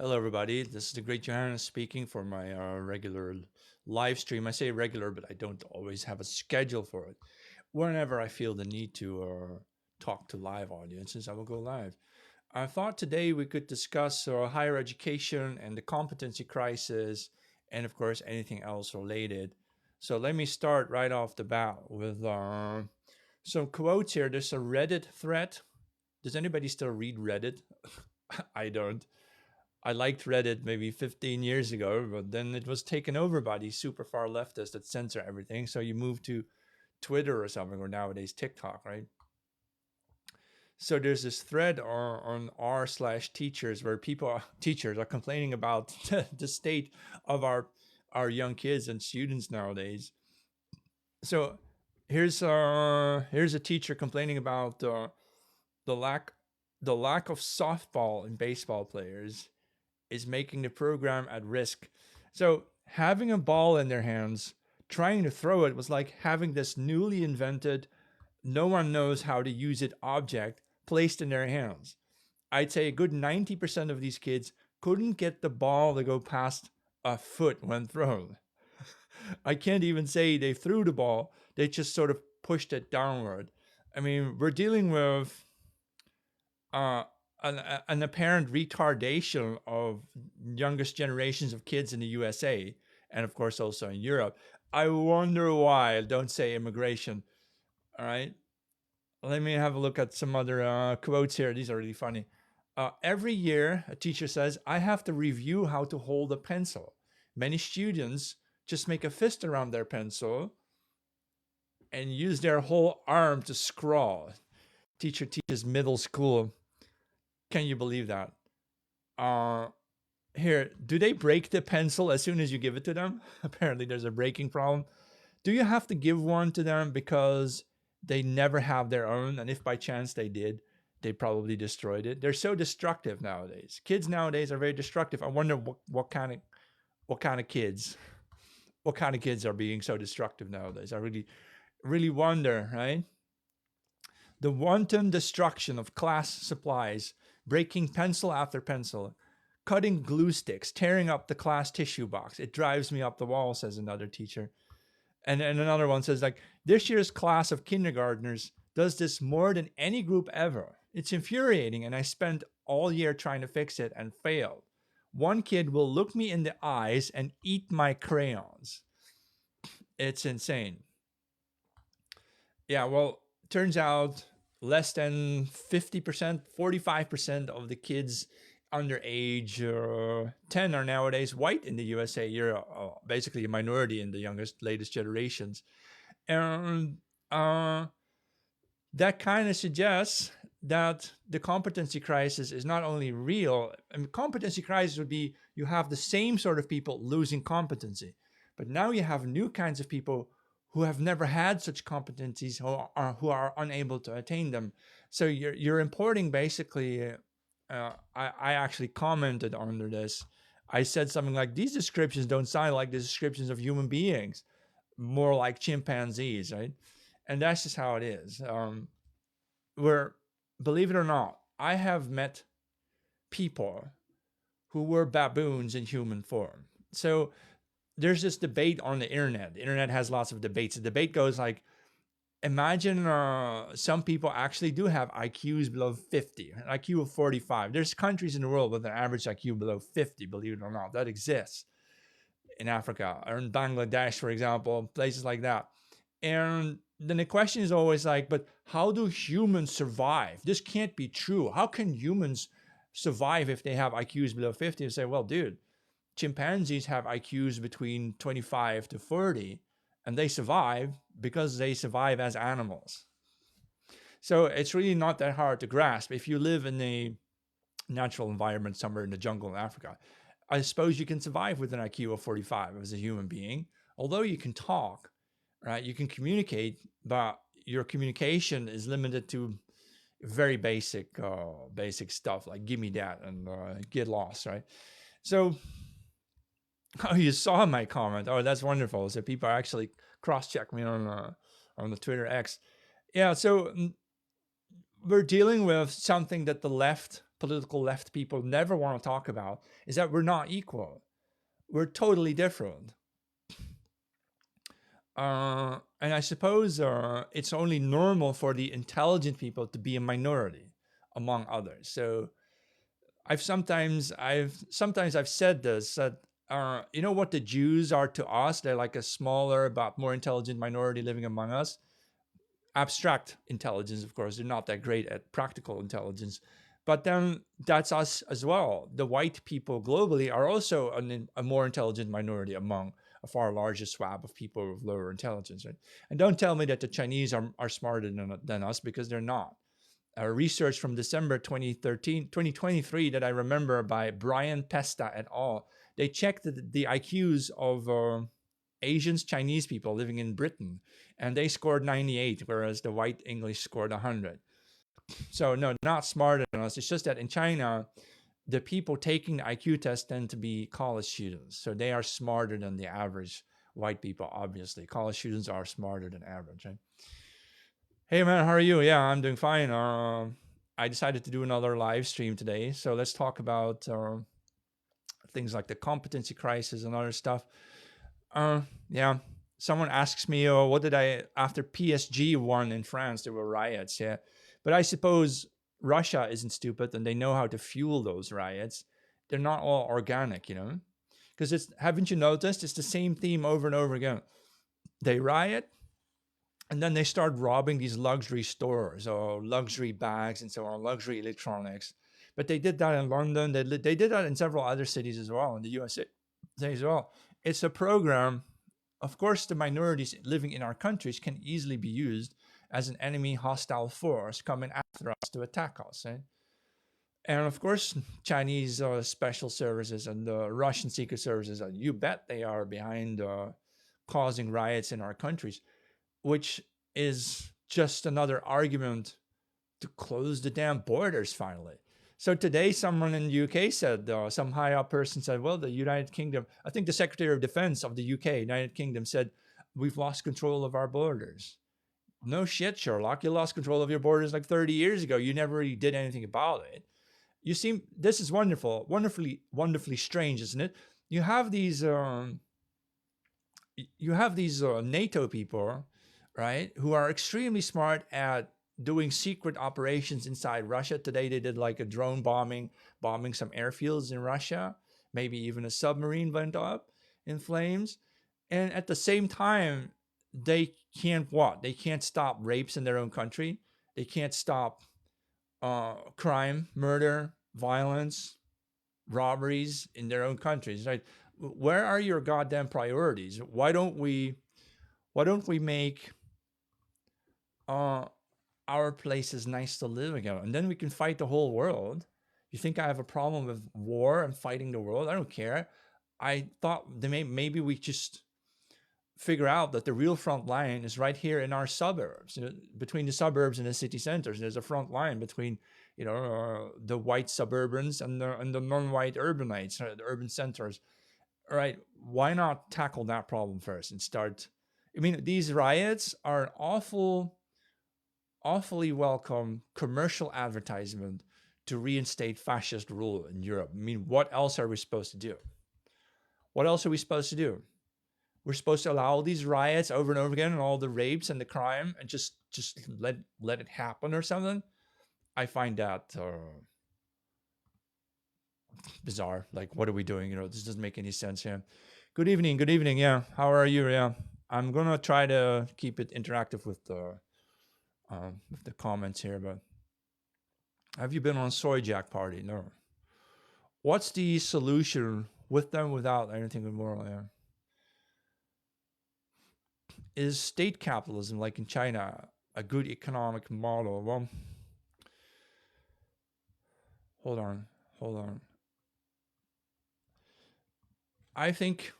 Hello, everybody. This is the Great Johannes speaking for my regular live stream. I say regular, but I don't always have a schedule for it. Whenever I feel the need to talk to live audiences, I will go live. I thought today we could discuss higher education and the competency crisis, and of course, anything else related. So let me start right off the bat with some quotes here. There's a Reddit thread. Does anybody still read Reddit? I don't. I liked Reddit maybe 15 years ago, but then it was taken over by these super far leftists that censor everything. So you move to Twitter or something, or nowadays TikTok, right? So there's this thread on r/teachers where teachers are complaining about the state of our young kids and students nowadays. So here's a teacher complaining about the lack the lack of softball and baseball players is making the program at risk. So having a ball in their hands, trying to throw it was like having this newly invented, no one knows how to use it object placed in their hands. I'd say a good 90% of these kids couldn't get the ball to go past a foot when thrown. I can't even say they threw the ball, they just sort of pushed it downward. I mean, we're dealing with uh, an apparent retardation of youngest generations of kids in the USA and of course also in Europe. I wonder why. Don't say immigration. All right. Let me have a look at some other quotes here. These are really funny. Every year, a teacher says, I have to review how to hold a pencil. Many students just make a fist around their pencil and use their whole arm to scrawl. Teacher teaches middle school. Can you believe that? Uh, Here, do they break the pencil as soon as you give it to them? Apparently, there's a breaking problem. Do you have to give one to them because they never have their own? And if by chance they did, they probably destroyed it. They're so destructive nowadays. Kids nowadays are very destructive. I wonder what kind of kids are being so destructive nowadays. I really wonder, right? The wanton destruction of class supplies, breaking pencil after pencil, cutting glue sticks, tearing up the class tissue box. It drives me up the wall, says another teacher. And another one says, like, this year's class of kindergartners does this more than any group ever. It's infuriating, and I spent all year trying to fix it and failed. One kid will look me in the eyes and eat my crayons. It's insane. Yeah, well, turns out less than 50%, 45% of the kids under age 10 are nowadays white in the USA. You're basically a minority in the latest generations. And that kind of suggests that the competency crisis is not only real. I mean, competency crisis would be you have the same sort of people losing competency, but now you have new kinds of people who have never had such competencies who are unable to attain them. So you're importing basically. I actually commented under this. I said something like, these descriptions don't sound like the descriptions of human beings, more like chimpanzees, right? And that's just how it is. Where, believe it or not, I have met people who were baboons in human form. So there's this debate on the internet. The internet has lots of debates. The debate goes like, imagine some people actually do have IQs below 50, an IQ of 45. There's countries in the world with an average IQ below 50, believe it or not. That exists in Africa or in Bangladesh, for example, places like that. And then the question is always like, but how do humans survive? This can't be true. How can humans survive if they have IQs below 50? And say, well, dude, chimpanzees have IQs between 25 to 40, and they survive because they survive as animals. So it's really not that hard to grasp. If you live in a natural environment somewhere in the jungle in Africa, I suppose you can survive with an IQ of 45 as a human being. Although you can talk, right? You can communicate, but your communication is limited to very basic stuff like "give me that" and "get lost," right? So, oh, you saw my comment. Oh, that's wonderful. So people actually cross-check me on the Twitter X. Yeah. So we're dealing with something that the left political left people never want to talk about is that we're not equal. We're totally different. And I suppose it's only normal for the intelligent people to be a minority among others. So I've said this, that you know what the Jews are to us? They're like a smaller but more intelligent minority living among us. Abstract intelligence, of course, they're not that great at practical intelligence. But then that's us as well. The white people globally are also a more intelligent minority among a far larger swab of people with lower intelligence. Right? And don't tell me that the Chinese are smarter than us, because they're not. Research from December 2023 that I remember by Brian Pesta et al. They checked the IQs of Asians, Chinese people living in Britain, and they scored 98, whereas the white English scored 100. So no, not smarter than us. It's just that in China, the people taking the IQ test tend to be college students. So they are smarter than the average white people, obviously. College students are smarter than average, right? Hey man, how are you? Yeah, I'm doing fine. I decided to do another live stream today. So let's talk about things like the competency crisis and other stuff. Yeah, someone asks me, oh, what did I, after PSG won in France, there were riots. Yeah. But I suppose Russia isn't stupid and they know how to fuel those riots. They're not all organic, you know? Because haven't you noticed? It's the same theme over and over again. They riot, and then they start robbing these luxury stores or luxury bags and so on, luxury electronics. But they did that in London. They did that in several other cities as well, in the USA as well. It's a program. Of course, the minorities living in our countries can easily be used as an enemy hostile force coming after us to attack us. Eh? And of course, Chinese special services and the Russian secret services, you bet they are behind causing riots in our countries, which is just another argument to close the damn borders finally. So today, someone in the UK said, some high up person said, well, the United Kingdom, I think the Secretary of Defense of the UK, United Kingdom, said, we've lost control of our borders. No shit, Sherlock. You lost control of your borders like 30 years ago. You never really did anything about it. You seem, this is wonderful, wonderfully strange, isn't it? You have these NATO people, right, who are extremely smart at doing secret operations inside Russia. Today they did like a drone bombing some airfields in Russia. Maybe even a submarine went up in flames. And at the same time, they can't what? They can't stop rapes in their own country. They can't stop crime, murder, violence, robberies in their own countries, right? Where are your goddamn priorities? Why don't we make our places nice to live again, and then we can fight the whole world? You think I have a problem with war and fighting the world? I don't care. I thought maybe we just figure out that the real front line is right here in our suburbs. You know, between the suburbs and the city centers, there's a front line between, you know, the white suburbans and the non-white urbanites, the urban centers. All right, why not tackle that problem first and start? I mean, these riots are an awfully welcome commercial advertisement to reinstate fascist rule in Europe. I mean, what else are we supposed to do? What else are we supposed to do? We're supposed to allow these riots over and over again and all the rapes and the crime and just let it happen or something? I find that bizarre. Like, what are we doing? You know, this doesn't make any sense here. Good evening. Good evening. Yeah. How are you? Yeah. I'm going to try to keep it interactive with the comments here, but have you been on Soy Jack party? No. What's the solution with them without anything immoral? Yeah. Is state capitalism, like in China, a good economic model? Well, hold on. I think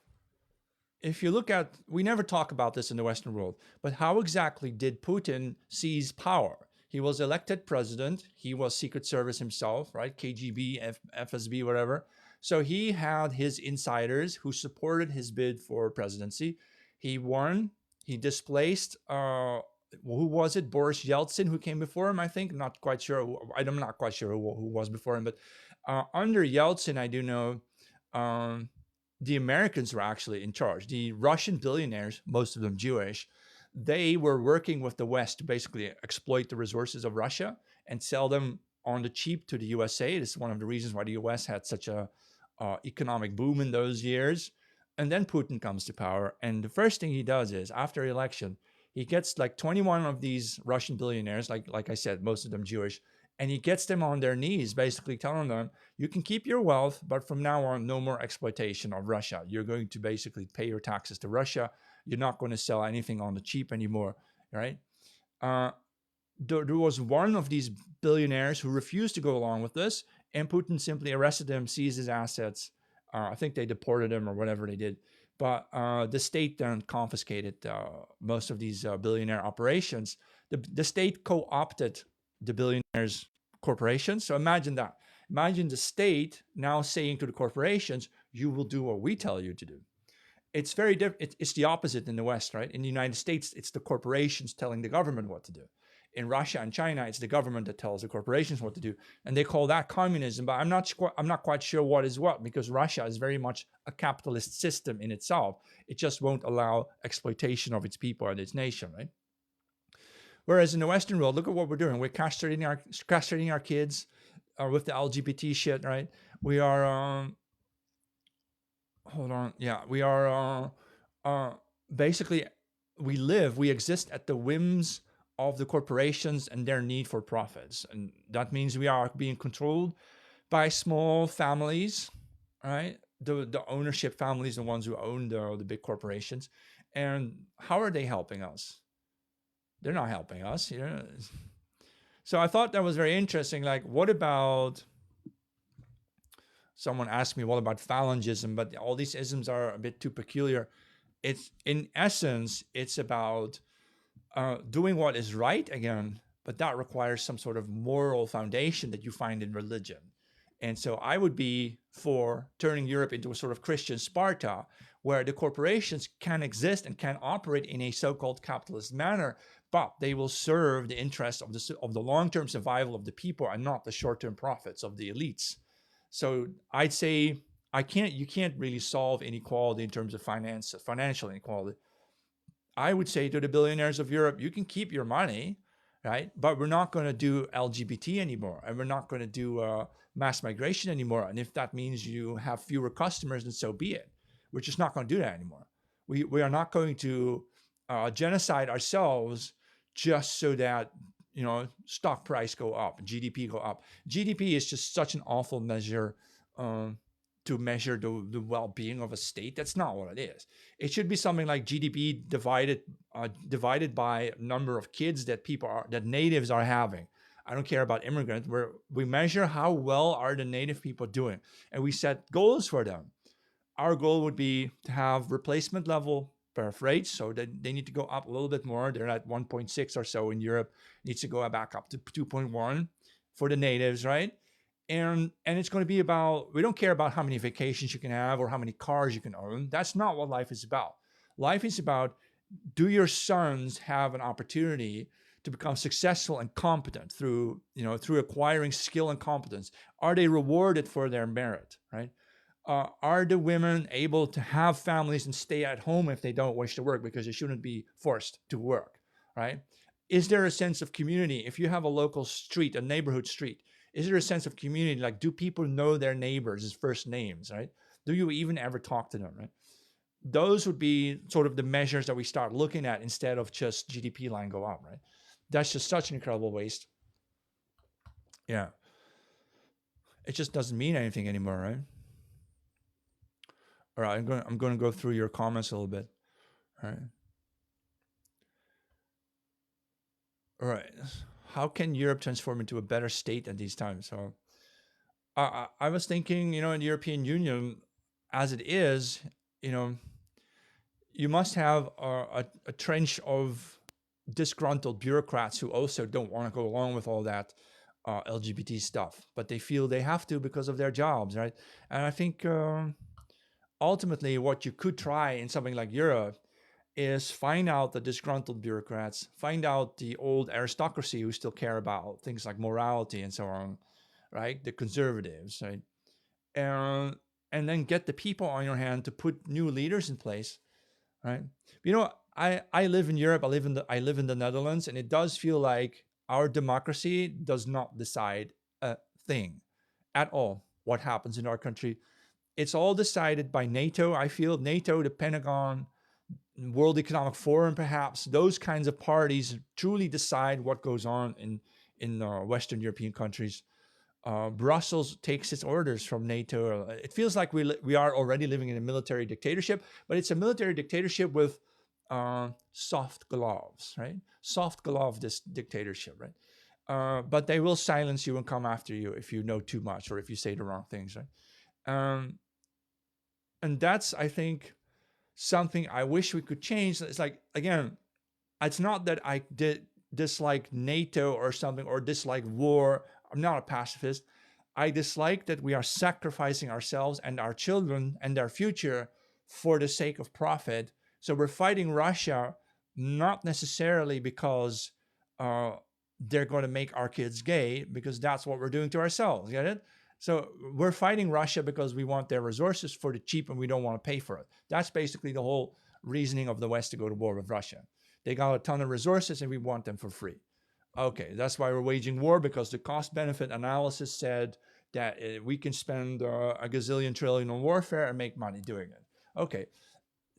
if you look at, we never talk about this in the Western world, but how exactly did Putin seize power? He was elected president. He was Secret Service himself, right? KGB, FSB, whatever. So he had his insiders who supported his bid for presidency. He won. He displaced who was it? Boris Yeltsin, who came before him, I think. I'm not quite sure. I'm not quite sure who was before him, but under Yeltsin, I do know um, the Americans were actually in charge. The Russian billionaires, most of them Jewish, they were working with the West to basically exploit the resources of Russia and sell them on the cheap to the USA. This is one of the reasons why the US had such a economic boom in those years. And then Putin comes to power, and the first thing he does is, after election, he gets like 21 of these Russian billionaires, like I said, most of them Jewish, and he gets them on their knees, basically telling them, you can keep your wealth, but from now on, no more exploitation of Russia. You're going to basically pay your taxes to Russia. You're not going to sell anything on the cheap anymore, right? There was one of these billionaires who refused to go along with this, and Putin simply arrested him, seized his assets. I think they deported him or whatever they did. But the state then confiscated most of these billionaire operations. The state co-opted the billionaires' corporations. So imagine that. Imagine the state now saying to the corporations, you will do what we tell you to do. It's very different. It's the opposite in the West, right? In the United States, it's the corporations telling the government what to do. In Russia and China, it's the government that tells the corporations what to do, and they call that communism. But I'm not quite sure what is what, because Russia is very much a capitalist system in itself. It just won't allow exploitation of its people and its nation, right? Whereas in the Western world, look at what we're doing. We're castrating our kids with the LGBT shit, right? We are hold on, yeah, we are basically we exist at the whims of the corporations and their need for profits. And that means we are being controlled by small families, right? The ownership families, the ones who own the big corporations. And how are they helping us? They're not helping us. You know? So I thought that was very interesting. Like, what about, someone asked me, what about phalangism? But all these isms are a bit too peculiar. It's, in essence, it's about doing what is right again, but that requires some sort of moral foundation that you find in religion. And so I would be for turning Europe into a sort of Christian Sparta, where the corporations can exist and can operate in a so-called capitalist manner, but they will serve the interests of the long-term survival of the people and not the short-term profits of the elites. So I'd say you can't really solve inequality in terms of financial inequality. I would say to the billionaires of Europe, you can keep your money, right? But we're not going to do LGBT anymore, and we're not going to do mass migration anymore. And if that means you have fewer customers, then so be it. We're just not going to do that anymore. We are not going to genocide ourselves just so that, you know, stock price go up, GDP go up. GDP is just such an awful measure to measure the well-being of a state. That's not what it is. It should be something like GDP divided by number of kids that natives are having. I don't care about immigrants. We measure how well are the native people doing, and we set goals for them. Our goal would be to have replacement level birth rates, so that they need to go up a little bit more. They're at 1.6 or so in Europe. Needs to go back up to 2.1 for the natives, right? And it's going to be about, we don't care about how many vacations you can have or how many cars you can own. That's not what life is about. Life is about, do your sons have an opportunity to become successful and competent through acquiring skill and competence? Are they rewarded for their merit, right? Are the women able to have families and stay at home if they don't wish to work, because they shouldn't be forced to work, right? Is there a sense of community? If you have a local street, a neighborhood street, is there a sense of community? Like, do people know their neighbors' first names, right? Do you even ever talk to them, right? Those would be sort of the measures that we start looking at instead of just GDP line go up, right? That's just such an incredible waste. Yeah. It just doesn't mean anything anymore, right? All right, I'm going to go through your comments a little bit. All right. All right. How can Europe transform into a better state at these times? So I was thinking, in the European Union, as it is, you must have a trench of disgruntled bureaucrats who also don't want to go along with all that LGBT stuff, but they feel they have to because of their jobs, right? And I think ultimately what you could try in something like Europe is find out the disgruntled bureaucrats, find out the old aristocracy who still care about things like morality and so on, right? The conservatives, right? And then get the people on your hand to put new leaders in place, right? You know, I live in Europe. I live in the Netherlands, and it does feel like our democracy does not decide a thing at all. What happens in our country, it's all decided by NATO. I feel NATO, the Pentagon, World Economic Forum, perhaps those kinds of parties truly decide what goes on in Western European countries. Brussels takes its orders from NATO. It feels like we are already living in a military dictatorship, but it's a military dictatorship with soft gloves, right? Soft glove this dictatorship, right? But they will silence you and come after you if you know too much or if you say the wrong things, right? And that's, I think, something I wish we could change. It's like, again, it's not that I did dislike NATO or something or dislike war. I'm not a pacifist. I dislike that we are sacrificing ourselves and our children and our future for the sake of profit. So we're fighting Russia, not necessarily because they're going to make our kids gay, because that's what we're doing to ourselves. Get it? So we're fighting Russia because we want their resources for the cheap and we don't want to pay for it. That's basically the whole reasoning of the West to go to war with Russia. They got a ton of resources and we want them for free. Okay, that's why we're waging war, because the cost-benefit analysis said that we can spend a gazillion trillion on warfare and make money doing it. Okay,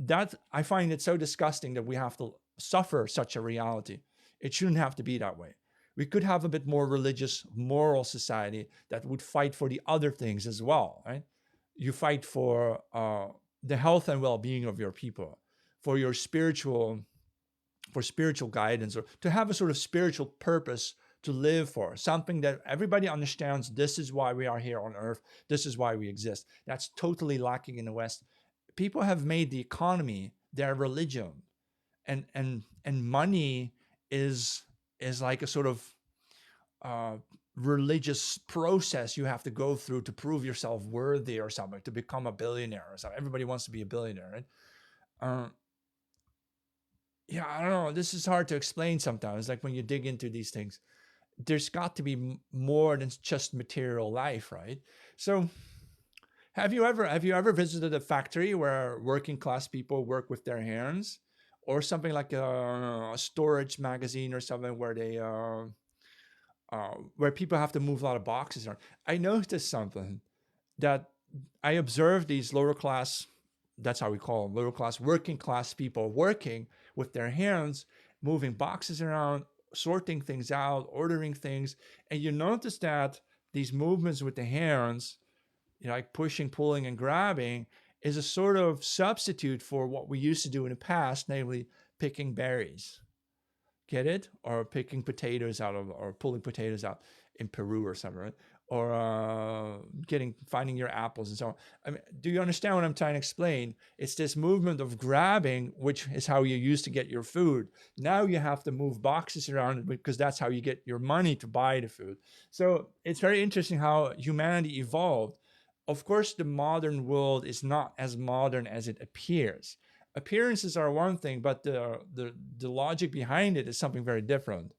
that, I find it so disgusting that we have to suffer such a reality. It shouldn't have to be that way. We could have a bit more religious, moral society that would fight for the other things as well, right? You fight for the health and well-being of your people, for your spiritual guidance, or to have a sort of spiritual purpose to live for, something that everybody understands. This is why we are here on earth. This is why we exist. That's totally lacking in the West. People have made the economy their religion, and money is like a sort of religious process you have to go through to prove yourself worthy or something, to become a billionaire or something. Everybody wants to be a billionaire, right? Yeah, I don't know. This is hard to explain sometimes. Like when you dig into these things, there's got to be more than just material life, right? So, have you ever visited a factory where working class people work with their hands, or something like a storage magazine or something where people have to move a lot of boxes around? I noticed something that I observed these lower class, that's how we call them, lower class, working class people working with their hands, moving boxes around, sorting things out, ordering things. And you notice that these movements with the hands, like pushing, pulling, and grabbing, is a sort of substitute for what we used to do in the past, namely picking berries. Get it? Or picking potatoes out of, or pulling potatoes out in Peru or somewhere, right? Or finding your apples and so on. I mean, do you understand what I'm trying to explain? It's this movement of grabbing, which is how you used to get your food. Now you have to move boxes around because that's how you get your money to buy the food. So it's very interesting how humanity evolved. Of course, the modern world is not as modern as it appears. Appearances are one thing, but the logic behind it is something very different.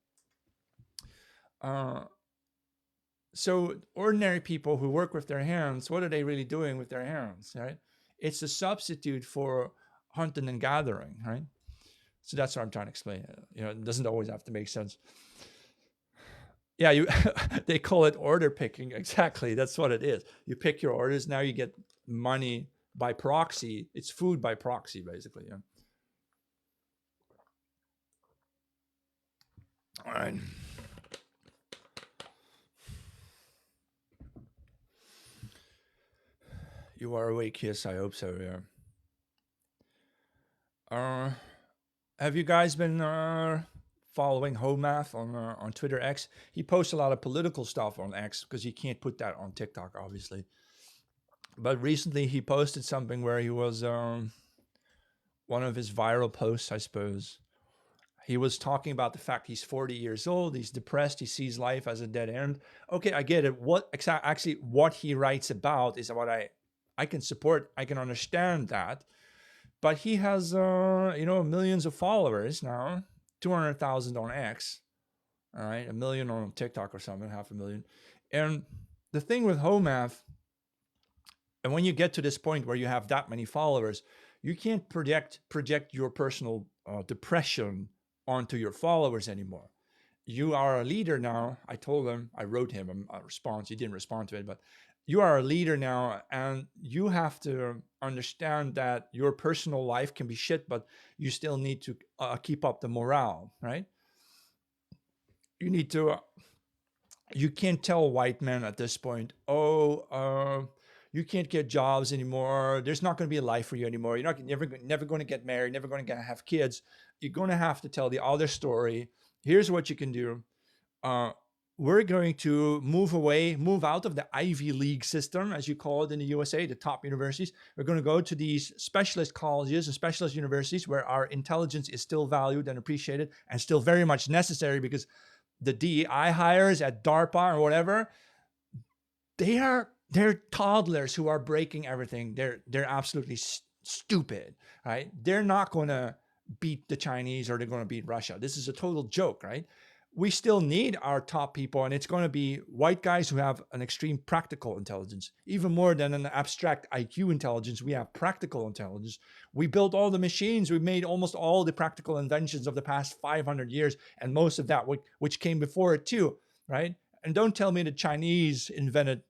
So ordinary people who work with their hands, what are they really doing with their hands, right? It's a substitute for hunting and gathering, right? So that's what I'm trying to explain. It doesn't always have to make sense. Yeah, they call it order picking. Exactly, that's what it is. You pick your orders. Now you get money by proxy. It's food by proxy, basically. Yeah. All right. You are awake? Yes, I hope so. Yeah. Have you guys been following Homath on Twitter X? He posts a lot of political stuff on X because he can't put that on TikTok, obviously. But recently he posted something where he was one of his viral posts, I suppose. He was talking about the fact he's 40 years old, he's depressed, he sees life as a dead end. Okay, I get it. Actually what he writes about is what I can support. I can understand that. but he has millions of followers now, 200,000 on X, all right, a million on TikTok or something, 500,000. And the thing with HOMAF, and when you get to this point where you have that many followers, you can't project your personal depression onto your followers anymore. You are a leader now. I told him, I wrote him a response. He didn't respond to it, but you are a leader now, and you have to understand that your personal life can be shit, but you still need to keep up the morale, right? You need to. You can't tell white men at this point, you can't get jobs anymore. There's not going to be a life for you anymore. You're not never going to get married, never going to have kids. You're going to have to tell the other story. Here's what you can do. We're going to move out of the Ivy League system, as you call it in the USA, the top universities. We're going to go to these specialist colleges and specialist universities where our intelligence is still valued and appreciated and still very much necessary, because the DEI hires at DARPA or whatever, they're toddlers who are breaking everything. They're absolutely stupid, right? They're not going to beat the Chinese, or they're going to beat Russia. This is a total joke, right? We still need our top people, and it's going to be white guys who have an extreme practical intelligence. Even more than an abstract IQ intelligence, we have practical intelligence. We built all the machines. We made almost all the practical inventions of the past 500 years, and most of that which came before it too, right? And don't tell me the Chinese invented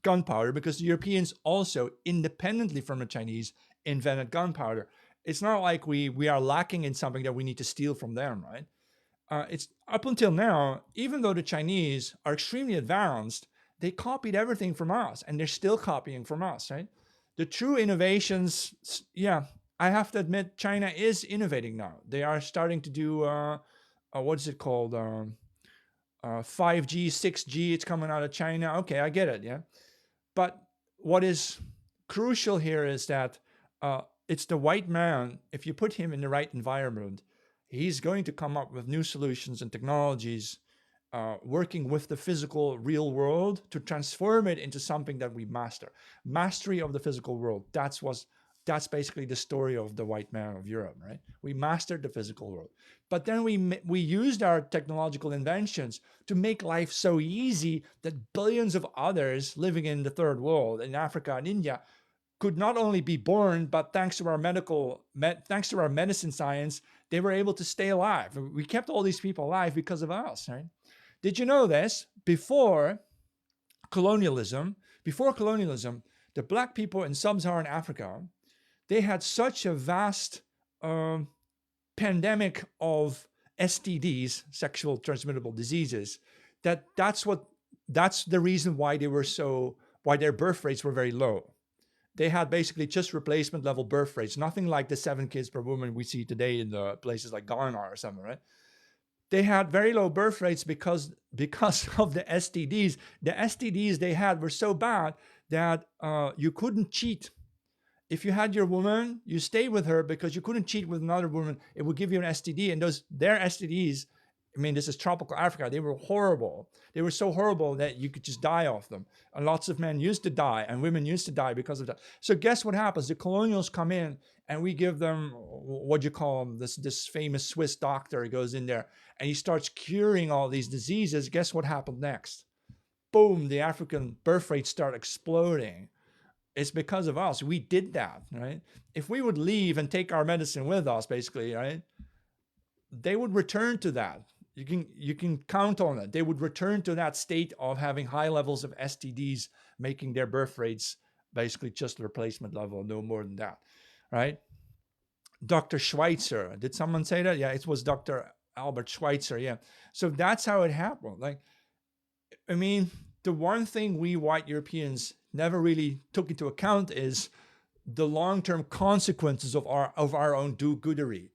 gunpowder, because the Europeans also, independently from the Chinese, invented gunpowder. It's not like we are lacking in something that we need to steal from them, right? It's up until now, even though the Chinese are extremely advanced, they copied everything from us, and they're still copying from us, right? The true innovations, yeah, I have to admit, China is innovating now. They are starting to do, what is it called? 5G, 6G, it's coming out of China. Okay, I get it, yeah. But what is crucial here is that it's the white man. If you put him in the right environment, he's going to come up with new solutions and technologies, working with the physical real world to transform it into something that we master. Mastery of the physical world. That's basically the story of the white man of Europe, right? We mastered the physical world. But then we used our technological inventions to make life so easy that billions of others living in the third world, in Africa and India, could not only be born, but thanks to our medicine science, they were able to stay alive. We kept all these people alive because of us, right? Did you know this? Before colonialism, the black people in sub-Saharan Africa, they had such a vast pandemic of STDs, sexual transmittable diseases, that's the reason why their birth rates were very low. They had basically just replacement level birth rates, nothing like the 7 kids per woman we see today in the places like Ghana or something, right? They had very low birth rates because of the STDs. The STDs they had were so bad that you couldn't cheat. If you had your woman, you stayed with her because you couldn't cheat with another woman. It would give you an STD, and their STDs, I mean, this is tropical Africa. They were horrible. They were so horrible that you could just die of them. And lots of men used to die, and women used to die because of that. So guess what happens? The colonials come in, and we give them, what you call them, this famous Swiss doctor. He goes in there, and he starts curing all these diseases. Guess what happened next? Boom, the African birth rates start exploding. It's because of us. We did that, right? If we would leave and take our medicine with us, basically, right, they would return to that. You can count on it. They would return to that state of having high levels of STDs, making their birth rates basically just replacement level, no more than that, right? Dr. Schweitzer, did someone say that? Yeah, it was Dr. Albert Schweitzer. Yeah. So that's how it happened. Like, I mean, the one thing we white Europeans never really took into account is the long-term consequences of our own do-goodery.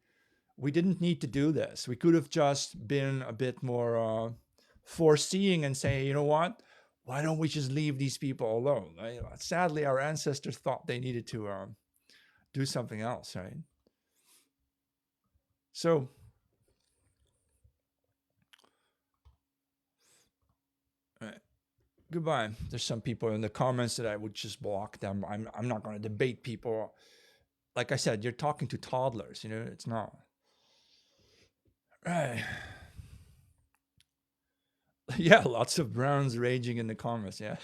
We didn't need to do this. We could have just been a bit more foreseeing and say, you know what? Why don't we just leave these people alone? Right? Sadly, our ancestors thought they needed to do something else, right? So, goodbye. There's some people in the comments that I would just block them. I'm not going to debate people. like I said, you're talking to toddlers. It's not right. Yeah, lots of Browns raging in the comments. Yeah,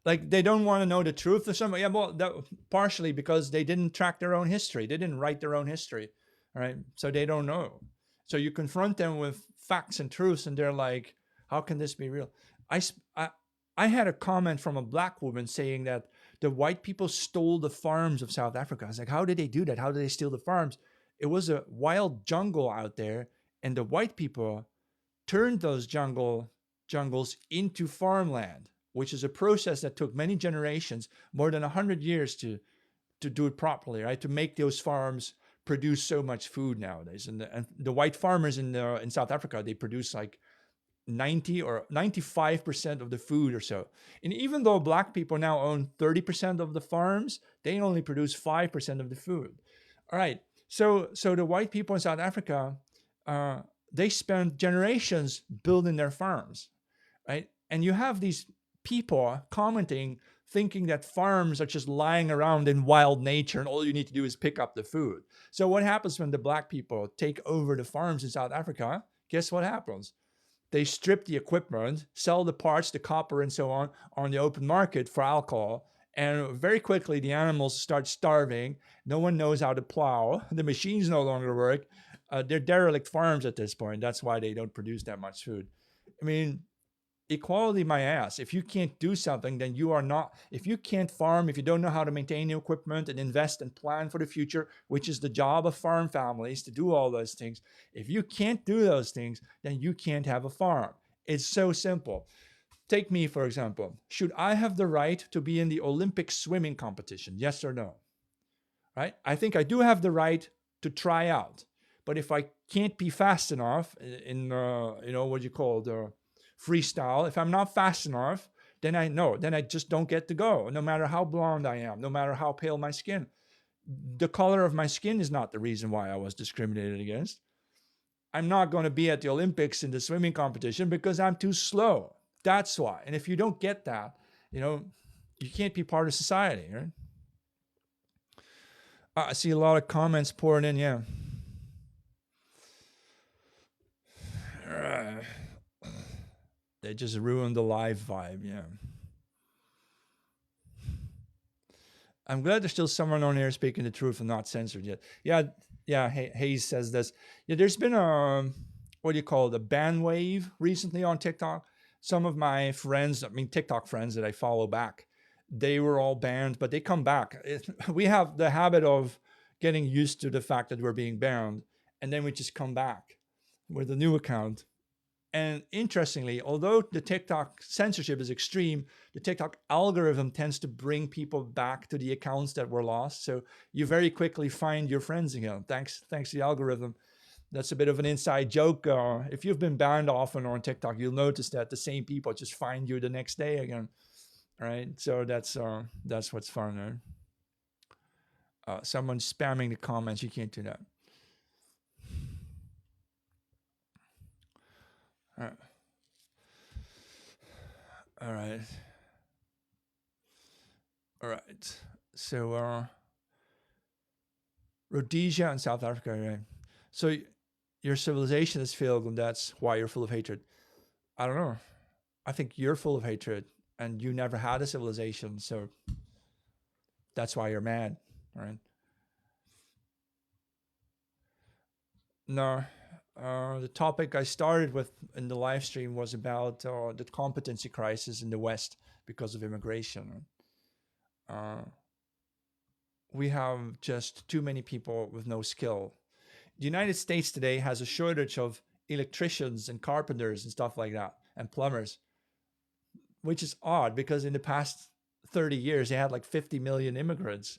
like they don't want to know the truth or something. Yeah, well, that partially because they didn't track their own history. They didn't write their own history, right? So they don't know. So you confront them with facts and truths, and they're like, "How can this be real?" I s- I had a comment from a black woman saying that the white people stole the farms of South Africa. I was like, "How did they do that? How did they steal the farms? It was a wild jungle out there, and the white people turned those jungles into farmland, which is a process that took many generations, more than 100 years to do it properly, right? To make those farms produce so much food nowadays. And the white farmers in South Africa, they produce like 90 or 95% of the food or so. And even though black people now own 30% of the farms, they only produce 5% of the food. All right. So the white people in South Africa, uh, they spent generations building their farms, right? And you have these people commenting, thinking that farms are just lying around in wild nature and all you need to do is pick up the food. So what happens when the black people take over the farms in South Africa? Guess what happens? They strip the equipment, sell the parts, the copper, and so on the open market for alcohol. And very quickly, the animals start starving. No one knows how to plow. The machines no longer work. They're derelict farms at this point. That's why they don't produce that much food. I mean, equality my ass. If you can't do something, then you are not. If you can't farm, if you don't know how to maintain the equipment and invest and plan for the future, which is the job of farm families to do all those things, if you can't do those things, then you can't have a farm. It's so simple. Take me, for example. Should I have the right to be in the Olympic swimming competition? Yes or no? Right? I think I do have the right to try out. But if I can't be fast enough in, what you call the freestyle, if I'm not fast enough, then I know, then I just don't get to go, no matter how blonde I am, no matter how pale my skin. The color of my skin is not the reason why I was discriminated against. I'm not going to be at the Olympics in the swimming competition because I'm too slow. That's why. And if you don't get that, you know, you can't be part of society, right? I see a lot of comments pouring in. Yeah. They just ruined the live vibe. Yeah. I'm glad there's still someone on here speaking the truth and not censored yet. Yeah. Yeah. Hayes says this. Yeah. There's been a, what do you call it, a ban wave recently on TikTok. Some of my friends, I mean, TikTok friends that I follow back, they were all banned, but they come back. We have the habit of getting used to the fact that we're being banned, and then we just come back with a new account. And interestingly, although the TikTok censorship is extreme, the TikTok algorithm tends to bring people back to the accounts that were lost. So you very quickly find your friends again. Thanks to the algorithm. That's a bit of an inside joke. If you've been banned often on TikTok, you'll notice that the same people just find you the next day again. Right? So that's what's fun. Right? Someone spamming the comments. You can't do that. All right. All right. All right. So Rhodesia and South Africa, right? So your civilization has failed, and that's why you're full of hatred. I don't know. I think you're full of hatred, and you never had a civilization, so that's why you're mad, right? No, the topic I started with in the live stream was about the competency crisis in the West because of immigration. Uh, we have just too many people with no skill. The United States today has a shortage of electricians and carpenters and stuff like that, and plumbers, which is odd because in the past 30 years they had like 50 million immigrants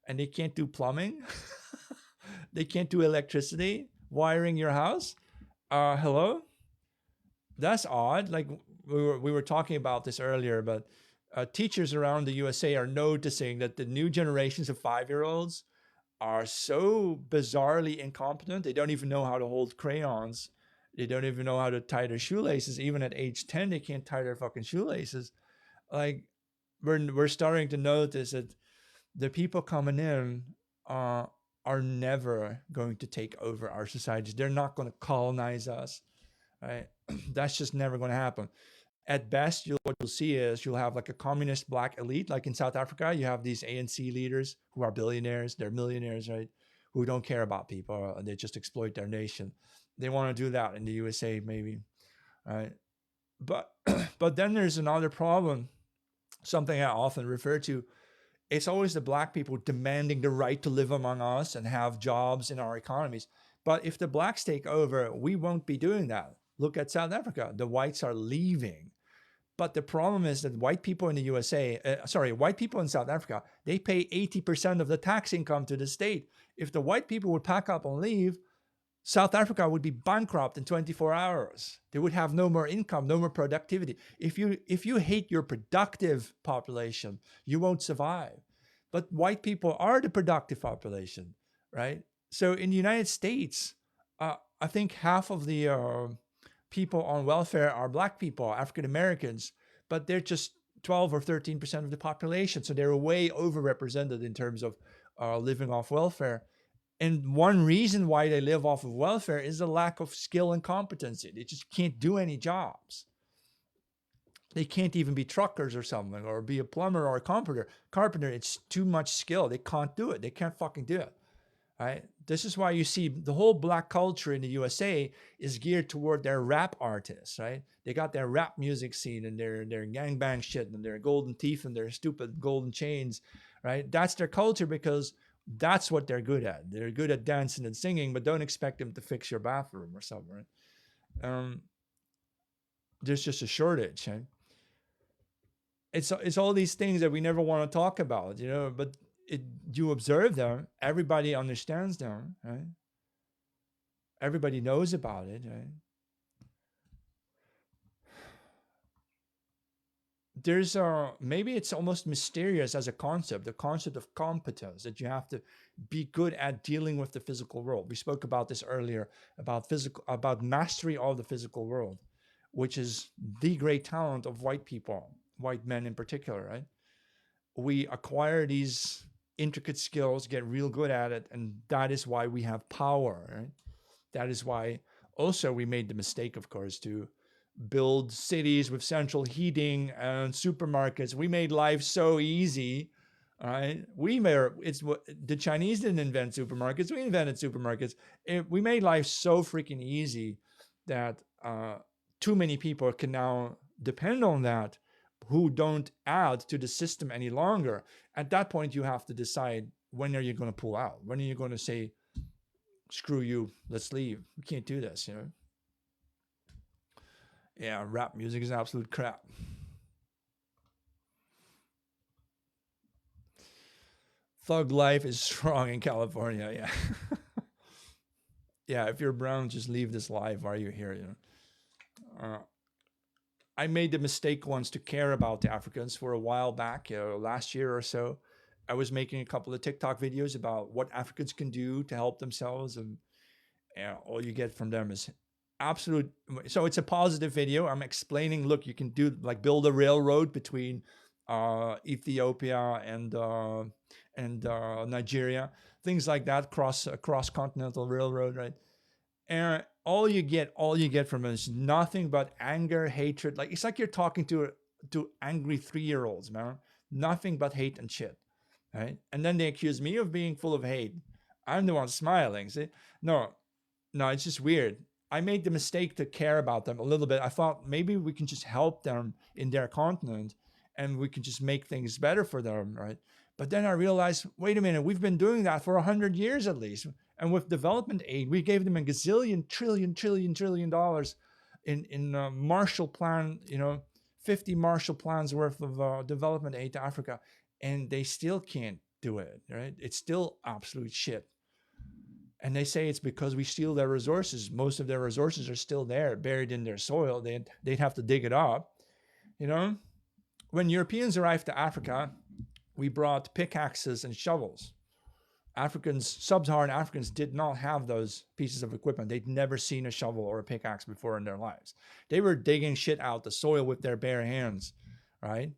and they can't do plumbing. They can't do electricity, wiring your house. Hello? That's odd. Like we were talking about this earlier, but teachers around the USA are noticing that the new generations of 5-year-olds are so bizarrely incompetent. They don't even know how to hold crayons. They don't even know how to tie their shoelaces. Even at age 10, they can't tie their fucking shoelaces. Like we're starting to notice that the people coming in uh, are never going to take over our societies. They're not going to colonize us, right? That's just never going to happen. At best, what you'll see is you'll have like a communist black elite, like in South Africa. You have these ANC leaders who are billionaires, they're millionaires, right? Who don't care about people, they just exploit their nation. They want to do that in the USA, maybe, right? But but then there's another problem, something I often refer to. It's always the black people demanding the right to live among us and have jobs in our economies. But if the blacks take over, we won't be doing that. Look at South Africa. The whites are leaving. But the problem is that white people in the USA, white people in South Africa, they pay 80% of the tax income to the state. If the white people would pack up and leave, South Africa would be bankrupt in 24 hours. They would have no more income, no more productivity. If you hate your productive population, you won't survive. But white people are the productive population, right? So in the United States, I think half of the people on welfare are black people, African Americans, but they're just 12 or 13% of the population. So they're way overrepresented in terms of living off welfare. And one reason why they live off of welfare is the lack of skill and competency. They just can't do any jobs. They can't even be truckers or something, or be a plumber or a carpenter. It's too much skill. They can't do it. They can't fucking do it. Right? This is why you see the whole black culture in the USA is geared toward their rap artists, right? They got their rap music scene and their gangbang shit and their golden teeth and their stupid golden chains, right? That's their culture because that's what they're good at. They're good at dancing and singing, but don't expect them to fix your bathroom or something, right? There's just a shortage, right? It's all these things that we never want to talk about, but you observe them, everybody understands them, right? Everybody knows about it, right? There's maybe it's almost mysterious as a concept, the concept of competence, that you have to be good at dealing with the physical world. We spoke about this earlier, about mastery of the physical world, which is the great talent of white people, white men in particular, right? We acquire these intricate skills, get real good at it, and that is why we have power, right? That is why also we made the mistake, of course, to build cities with central heating and supermarkets. We made life so easy, right? The Chinese didn't invent supermarkets. We invented supermarkets. We made life so freaking easy that too many people can now depend on that, who don't add to the system any longer. At that point, you have to decide, when are you going to pull out? When are you going to say, screw you, let's leave? We can't do this, Yeah, rap music is absolute crap. Thug life is strong in California, yeah. Yeah, if you're brown, just leave this life. Why are you here? I made the mistake once to care about the Africans for a while back, last year or so. I was making a couple of TikTok videos about what Africans can do to help themselves, and all you get from them is absolute. So it's a positive video. I'm explaining, look, you can do, like, build a railroad between Ethiopia and Nigeria, things like that, cross continental railroad, right? And all you get from it is nothing but anger, hatred. Like, it's like you're talking to angry 3-year-olds, man. Nothing but hate and shit, right? And then they accuse me of being full of hate. I'm the one smiling. See, no, it's just weird. I made the mistake to care about them a little bit. I thought maybe we can just help them in their continent, and we can just make things better for them, right? But then I realized, wait a minute, we've been doing that for 100 years at least. And with development aid, we gave them a gazillion, trillion dollars in Marshall Plan, 50 Marshall Plans worth of development aid to Africa, and they still can't do it, right? It's still absolute shit. And they say it's because we steal their resources. Most of their resources are still there, buried in their soil. They'd have to dig it up. When Europeans arrived to Africa, we brought pickaxes and shovels. Sub-Saharan Africans did not have those pieces of equipment. They'd never seen a shovel or a pickaxe before in their lives. They were digging shit out the soil with their bare hands, right?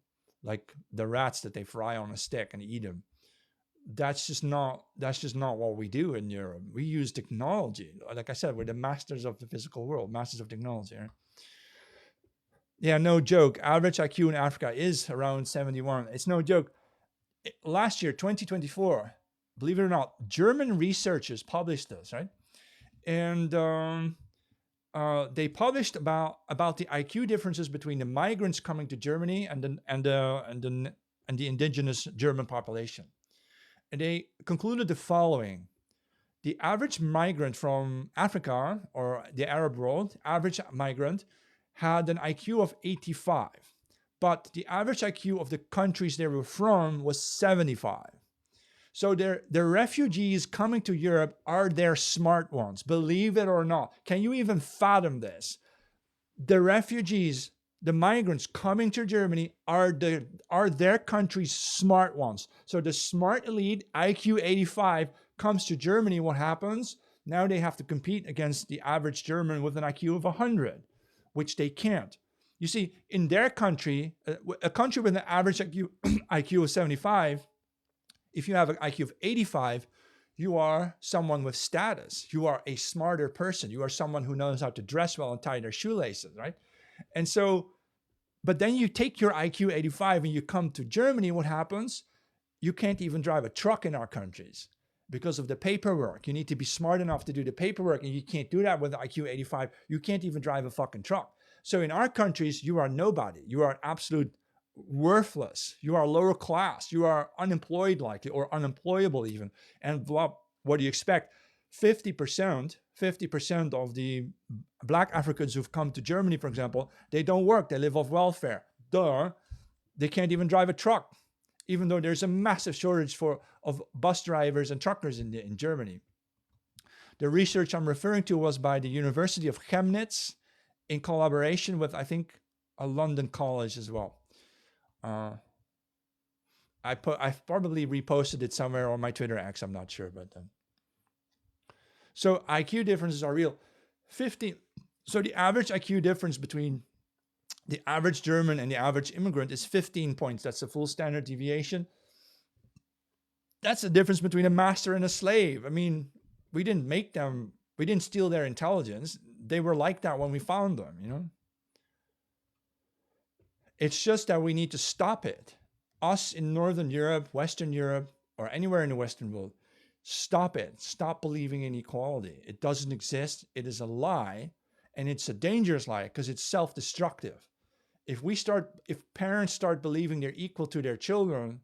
Like the rats that they fry on a stick and eat them, that's just not what we do in Europe. We use technology. Like I said, we're the masters of the physical world, masters of technology. Right? Yeah, no joke. Average IQ in Africa is around 71. It's no joke. Last year, 2024, believe it or not, German researchers published this, right? And they published about the IQ differences between the migrants coming to Germany and the indigenous German population. And they concluded the following: the average migrant from Africa or the Arab world, average migrant, had an IQ of 85, but the average IQ of the countries they were from was 75. So the refugees coming to Europe are their smart ones, believe it or not. Can you even fathom this? The refugees, the migrants coming to Germany are their country's smart ones. So the smart elite, IQ 85, comes to Germany. What happens? Now they have to compete against the average German with an IQ of 100, which they can't. You see, in their country, a country with an average IQ of 75, if you have an IQ of 85, you are someone with status. You are a smarter person. You are someone who knows how to dress well and tie their shoelaces, right? And so, but then you take your IQ 85 and you come to Germany, what happens? You can't even drive a truck in our countries because of the paperwork. You need to be smart enough to do the paperwork, and you can't do that with IQ 85. You can't even drive a fucking truck. So in our countries, you are nobody. You are absolute worthless. You are lower class. You are unemployed likely, or unemployable even. And what do you expect? 50% of the Black Africans who've come to Germany, for example, they don't work. They live off welfare. Duh. They can't even drive a truck, even though there's a massive shortage of bus drivers and truckers in Germany. The research I'm referring to was by the University of Chemnitz in collaboration with, I think, a London college as well. I've probably reposted it somewhere on my Twitter X. I'm not sure, but so IQ differences are real. So the average IQ difference between the average German and the average immigrant is 15 points. That's the full standard deviation. That's the difference between a master and a slave. I mean, we didn't make them. We didn't steal their intelligence. They were like that when we found them. You know. It's just that we need to stop it. Us in Northern Europe, Western Europe, or anywhere in the Western world, stop it. Stop believing in equality. It doesn't exist. It is a lie, and it's a dangerous lie because it's self-destructive. If parents start believing they're equal to their children,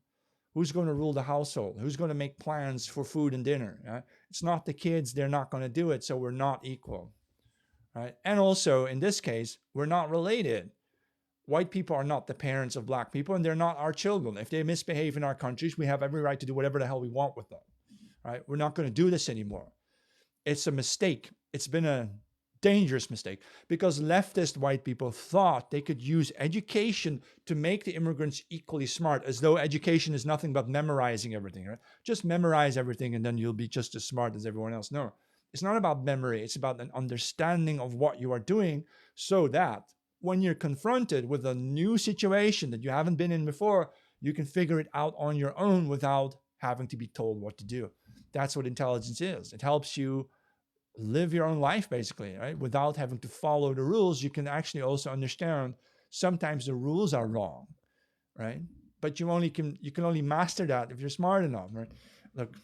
who's going to rule the household? Who's going to make plans for food and dinner? Right? It's not the kids. They're not going to do it, so we're not equal. Right? And also, in this case, we're not related. White people are not the parents of Black people, and they're not our children. If they misbehave in our countries, we have every right to do whatever the hell we want with them. Right? We're not going to do this anymore. It's a mistake. It's been a dangerous mistake because leftist white people thought they could use education to make the immigrants equally smart, as though education is nothing but memorizing everything. Right? Just memorize everything and then you'll be just as smart as everyone else. No, it's not about memory. It's about an understanding of what you are doing so that when you're confronted with a new situation that you haven't been in before, you can figure it out on your own without having to be told what to do. That's what intelligence is. It helps you live your own life, basically, right? Without having to follow the rules. You can actually also understand sometimes the rules are wrong, right? But you can only master that if you're smart enough, right? Look,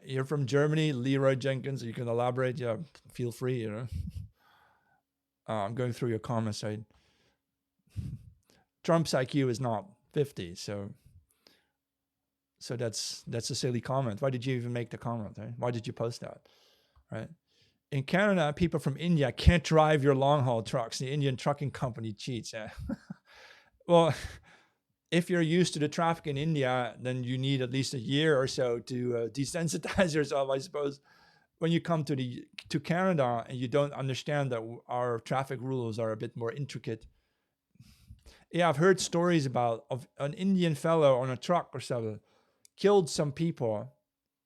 you're from Germany, Leroy Jenkins. You can elaborate. Yeah, feel free. You know, I'm going through your comments. Right? Trump's IQ is not 50, so that's a silly comment. Why did you even make the comment? Right? Why did you post that? Right? In Canada, people from India can't drive your long haul trucks. The Indian trucking company cheats. Yeah. Well, if you're used to the traffic in India, then you need at least a year or so to desensitize yourself, I suppose. When you come to Canada and you don't understand that our traffic rules are a bit more intricate. Yeah, I've heard stories of an Indian fellow on a truck or something killed some people,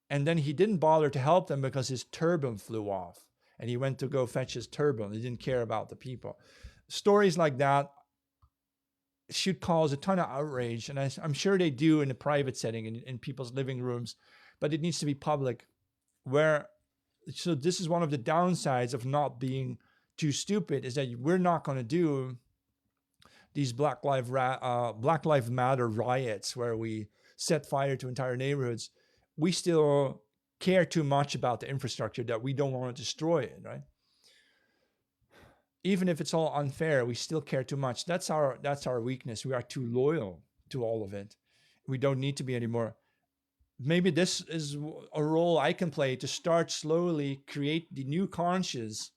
and then he didn't bother to help them because his turban flew off, and he went to go fetch his turban. He didn't care about the people. Stories like that should cause a ton of outrage, and I'm sure they do in a private setting in people's living rooms, but it needs to be public. Where so this is one of the downsides of not being too stupid, is that we're not going to do these Black Lives Matter riots where we set fire to entire neighborhoods. We still care too much about the infrastructure that we don't want to destroy it, right? Even if it's all unfair, we still care too much. That's our weakness. We are too loyal to all of it. We don't need to be anymore. Maybe this is a role I can play to start slowly create the new conscious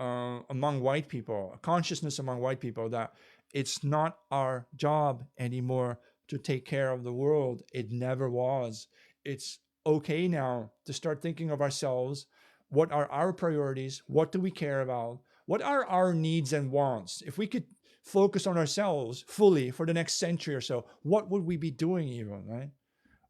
among white people, a consciousness among white people that it's not our job anymore to take care of the world. It never was. It's okay now to start thinking of ourselves. What are our priorities? What do we care about? What are our needs and wants? If we could focus on ourselves fully for the next century or so, what would we be doing even, right?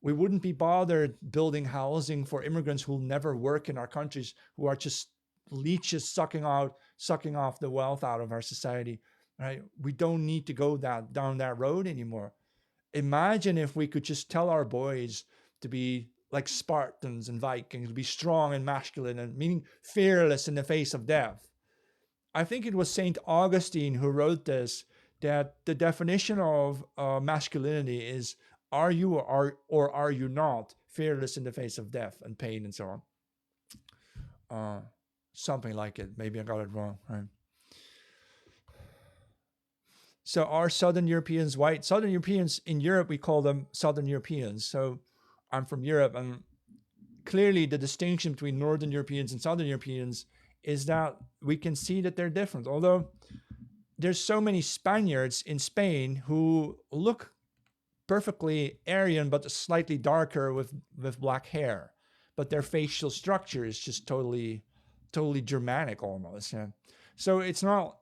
We wouldn't be bothered building housing for immigrants who'll never work in our countries, who are just leeches sucking off the wealth out of our society, right? We don't need to go down that road anymore. Imagine if we could just tell our boys to be like Spartans and Vikings, to be strong and masculine, and meaning fearless in the face of death. I think it was Saint Augustine who wrote this, that the definition of masculinity is, are you or are you not fearless in the face of death and pain and so on? Something like it. Maybe I got it wrong, right? So are Southern Europeans white? Southern Europeans in Europe, we call them Southern Europeans. So I'm from Europe, and clearly the distinction between Northern Europeans and Southern Europeans is that we can see that they're different. Although there's so many Spaniards in Spain who look perfectly Aryan, but slightly darker with black hair, but their facial structure is just totally Germanic almost. Yeah. So it's not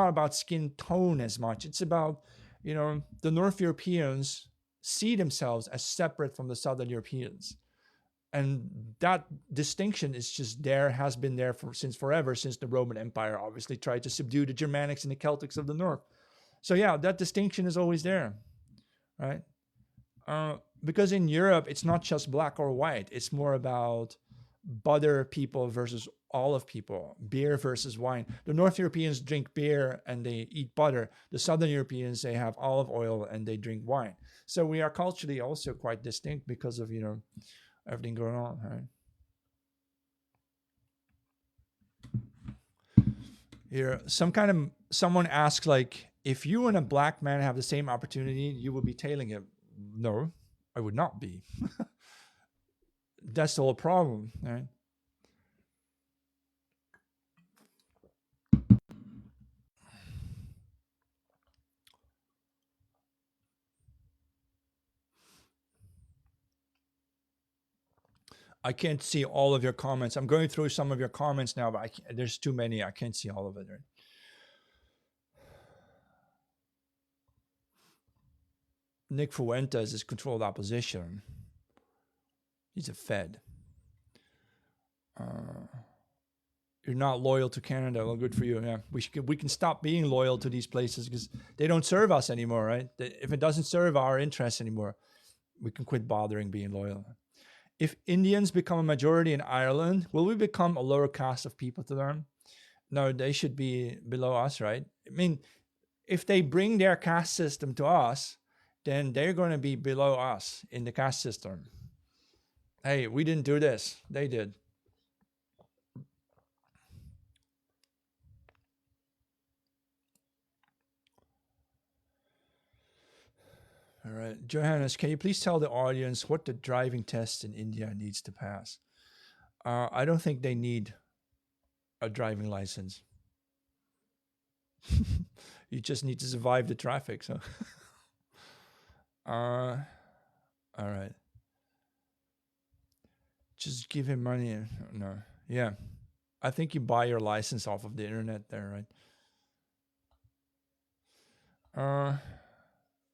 about skin tone as much. It's about, the North Europeans see themselves as separate from the Southern Europeans. And that distinction is just there, has been there since forever, since the Roman Empire obviously tried to subdue the Germanics and the Celtics of the North. So yeah, that distinction is always there, right? Because in Europe, it's not just black or white. It's more about butter people versus olive people, beer versus wine. The North Europeans drink beer and they eat butter. The Southern Europeans, they have olive oil and they drink wine. So we are culturally also quite distinct because of, everything going on, right? Here, someone asks, like, if you and a black man have the same opportunity, you would be tailing him. No, I would not be. That's the whole problem, right? I can't see all of your comments. I'm going through some of your comments now, but there's too many. I can't see all of it. Right? Nick Fuentes is controlled opposition. He's a Fed. You're not loyal to Canada. Well, good for you. Yeah, we can stop being loyal to these places because they don't serve us anymore, right? If it doesn't serve our interests anymore, we can quit bothering being loyal. If Indians become a majority in Ireland, will we become a lower caste of people to them? No, they should be below us, right? I mean, if they bring their caste system to us, then they're going to be below us in the caste system. Hey, we didn't do this. They did. All right. Johannes, can you please tell the audience what the driving test in India needs to pass? I don't think they need a driving license. You just need to survive the traffic. So, all right. Just give him money. No, yeah. I think you buy your license off of the internet there, right?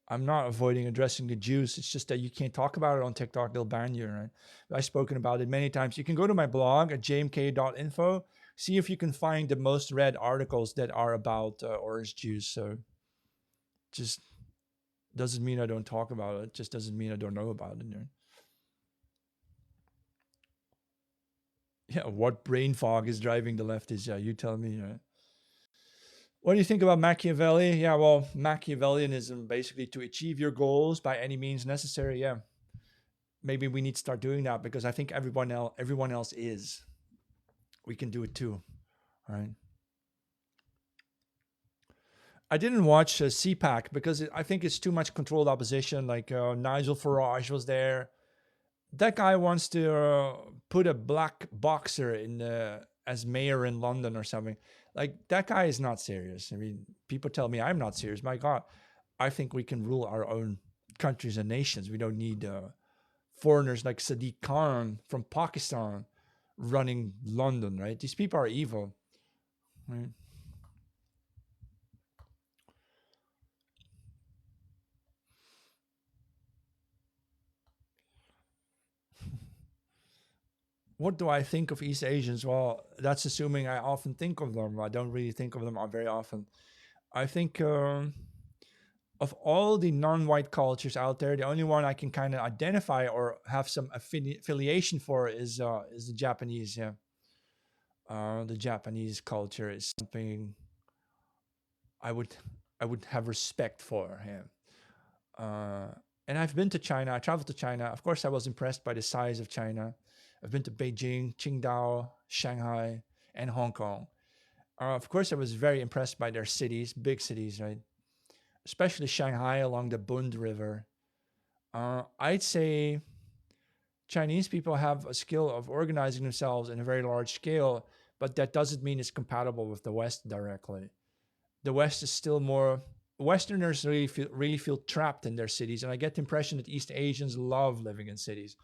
I'm not avoiding addressing the Jews. It's just that you can't talk about it on TikTok. They'll ban you, right? I've spoken about it many times. You can go to my blog at jmk.info. See if you can find the most read articles that are about Orange Jews. So just Doesn't mean I don't talk about it. Just doesn't mean I don't know about it. You know? Yeah, what brain fog is driving the leftists? Yeah, you tell me. Right? What do you think about Machiavelli? Yeah, well, Machiavellianism basically to achieve your goals by any means necessary. Yeah, maybe we need to start doing that because I think everyone else is. We can do it too, right? I didn't watch CPAC because I think it's too much controlled opposition. Like Nigel Farage was there. That guy wants to put a black boxer in as mayor in London or something. Like that guy is not serious. I mean, people tell me I'm not serious. My God, I think we can rule our own countries and nations. We don't need foreigners like Sadiq Khan from Pakistan running London, right? These people are evil, right? What do I think of East Asians? Well, that's assuming I often think of them. I don't really think of them very often. I think of all the non-white cultures out there, the only one I can kind of identify or have some affiliation for is the Japanese. Yeah, the Japanese culture is something I would I would have respect for. Yeah. And I've been to China. I traveled to China. Of course, I was impressed by the size of China. I've been to Beijing, Qingdao, Shanghai, and Hong Kong. Of course, I was very impressed by their cities, big cities, right? Especially Shanghai along the Bund River. I'd say Chinese people have a skill of organizing themselves in a very large scale, but that doesn't mean it's compatible with the West directly. The West is still more Westerners really feel trapped in their cities, and I get the impression that East Asians love living in cities.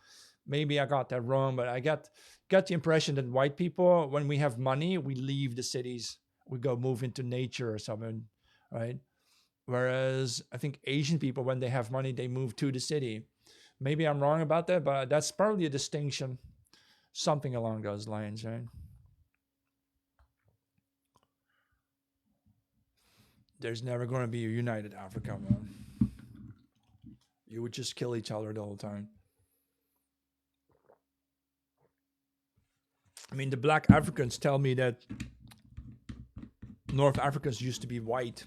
Maybe I got that wrong, but I got the impression that white people, when we have money, we leave the cities, we go move into nature or something, right? Whereas I think Asian people, when they have money, they move to the city. Maybe I'm wrong about that, but that's probably a distinction, something along those lines, right? There's never going to be a united Africa, man. You would just kill each other the whole time. I mean, the black Africans tell me that North Africans used to be white,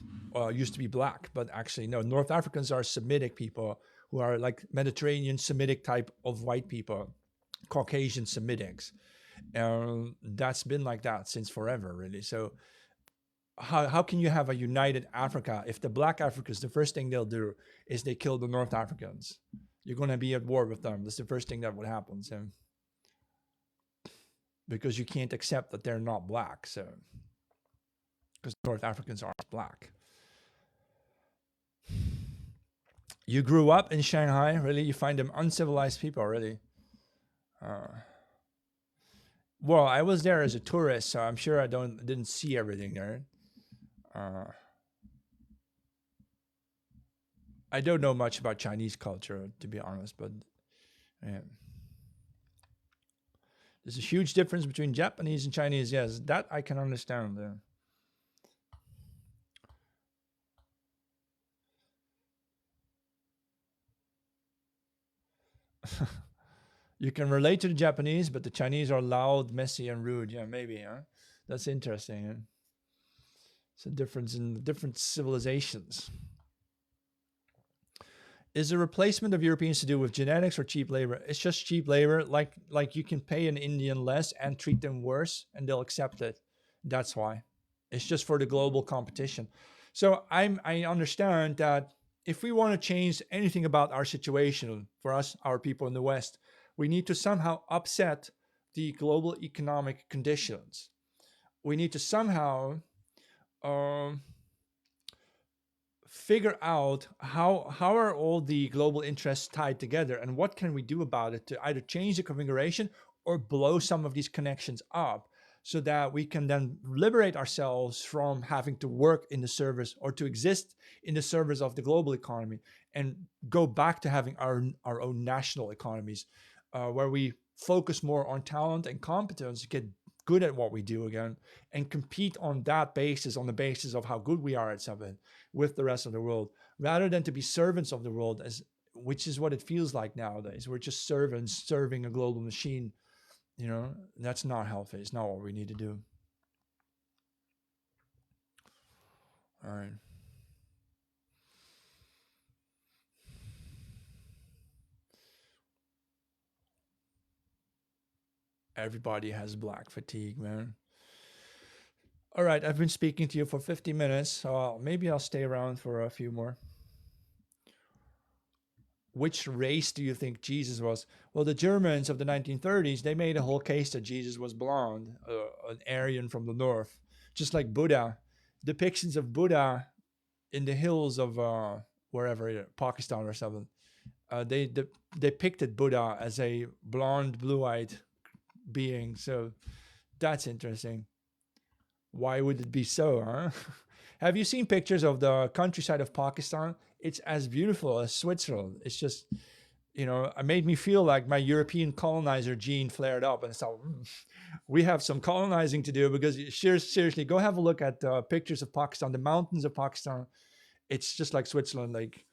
used to be black, but actually, no, North Africans are Semitic people who are like Mediterranean Semitic type of white people, Caucasian Semitics. That's been like that since forever, really. So, how can you have a united Africa if the black Africans, the first thing they'll do is they kill the North Africans? You're going to be at war with them. That's the first thing that would happen. So, because you can't accept that they're not black. So, because North Africans aren't black. You grew up in Shanghai, really? You find them uncivilized people, really? Uh, well, I was there as a tourist, so I'm sure I didn't see everything there. Uh, I don't know much about Chinese culture, to be honest, but yeah. There's a huge difference between Japanese and Chinese. Yes, that I can understand. You can relate to the Japanese, but the Chinese are loud, messy, and rude. Yeah, maybe. Huh? That's interesting. Huh? It's a difference in different civilizations. Is the replacement of Europeans to do with genetics or cheap labor? It's just cheap labor. Like you can pay an Indian less and treat them worse, and they'll accept it. That's why. It's just for the global competition. So I understand that if we want to change anything about our situation for us, our people in the West, we need to somehow upset the global economic conditions. We need to somehow um, figure out how are all the global interests tied together and what can we do about it to either change the configuration or blow some of these connections up so that we can then liberate ourselves from having to work in the service or to exist in the service of the global economy and go back to having our own national economies where we focus more on talent and competence, get good at what we do again, and compete on that basis, on the basis of how good we are at something with the rest of the world, rather than to be servants of the world, as which is what it feels like nowadays. We're just servants serving a global machine. You know, that's not healthy. It's not what we need to do. All right. Everybody has black fatigue, man. All right, I've been speaking to you for 50 minutes, so maybe I'll stay around for a few more. Which race do you think Jesus was? Well, the Germans of the 1930s, they made a whole case that Jesus was blonde, an Aryan from the north, just like Buddha. Depictions of Buddha in the hills of wherever, Pakistan or something. They depicted Buddha as a blonde, blue-eyed being. So that's interesting. Why would it be so, huh? Have you seen pictures of the countryside of Pakistan? It's as beautiful as Switzerland. It's just, it made me feel like my European colonizer gene flared up, and I thought, we have some colonizing to do, because seriously, go have a look at pictures of Pakistan, the mountains of Pakistan. It's just like Switzerland. Like,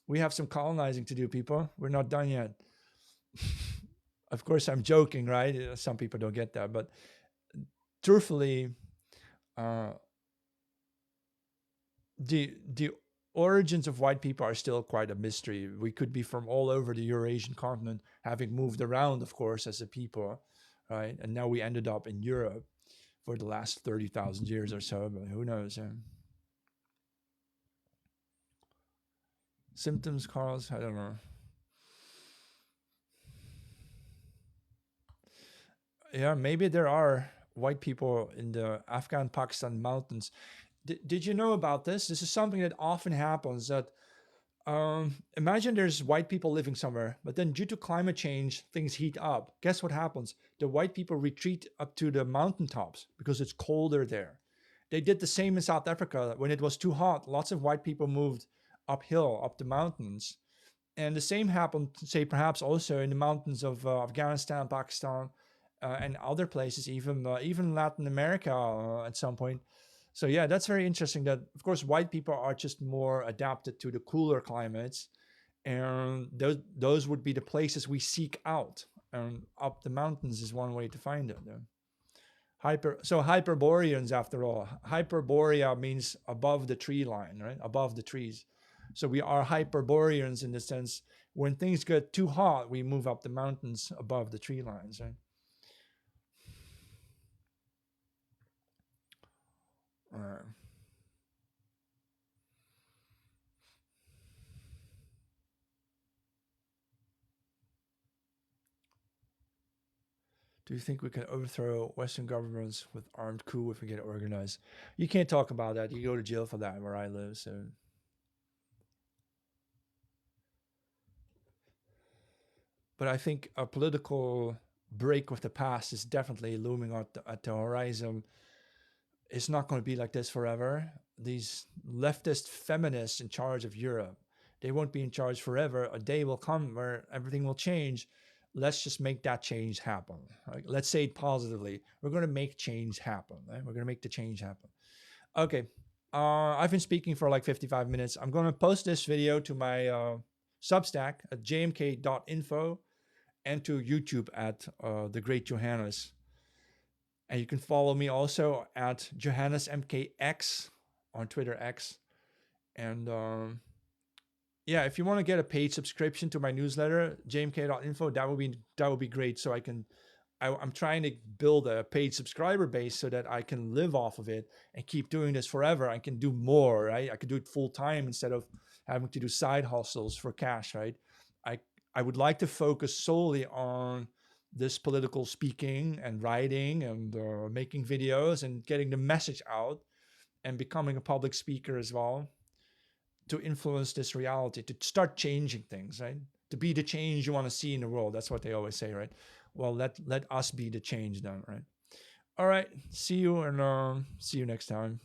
we have some colonizing to do, people. We're not done yet. Of course, I'm joking, right? Some people don't get that, but truthfully, the origins of white people are still quite a mystery. We could be from all over the Eurasian continent, having moved around, of course, as a people, right? And now we ended up in Europe for the last 30,000 years or so, but who knows? Symptoms, cause, I don't know. Yeah, maybe there are white people in the Afghan Pakistan mountains. Did you know about this? This is something that often happens. That imagine there's white people living somewhere, but then due to climate change, things heat up. Guess what happens? The white people retreat up to the mountaintops because it's colder there. They did the same in South Africa. When it was too hot, lots of white people moved uphill, up the mountains. And the same happened, say, perhaps also in the mountains of Afghanistan, Pakistan, and other places, even Latin America at some point. So yeah, that's very interesting. That of course white people are just more adapted to the cooler climates, and those would be the places we seek out. And up the mountains is one way to find it. Hyperboreans, after all, Hyperborea means above the tree line, right? Above the trees. So we are Hyperboreans in the sense when things get too hot, we move up the mountains above the tree lines, right? Uh, do you think we can overthrow Western governments with armed coup if we get organized? You can't talk about that. You go to jail for that where I live. So, but I think a political break with the past is definitely looming at the horizon. It's not going to be like this forever. These leftist feminists in charge of Europe, they won't be in charge forever. A day will come where everything will change. Let's just make that change happen. Right? Let's say it positively. We're going to make change happen. Right? We're going to make the change happen. Okay. I've been speaking for like 55 minutes. I'm going to post this video to my Substack at jmk.info and to YouTube at The Great Johannes. And you can follow me also at JohannesMKX on Twitter X. And yeah, if you want to get a paid subscription to my newsletter, jmk.info, that would be great. So I'm trying to build a paid subscriber base so that I can live off of it and keep doing this forever. I can do more, right? I could do it full time instead of having to do side hustles for cash, right? I would like to focus solely on this political speaking and writing and making videos and getting the message out and becoming a public speaker as well to influence this reality, to start changing things, right? To be the change you want to see in the world. That's what they always say, right? Well, let us be the change then, right? All right. See you, and see you next time.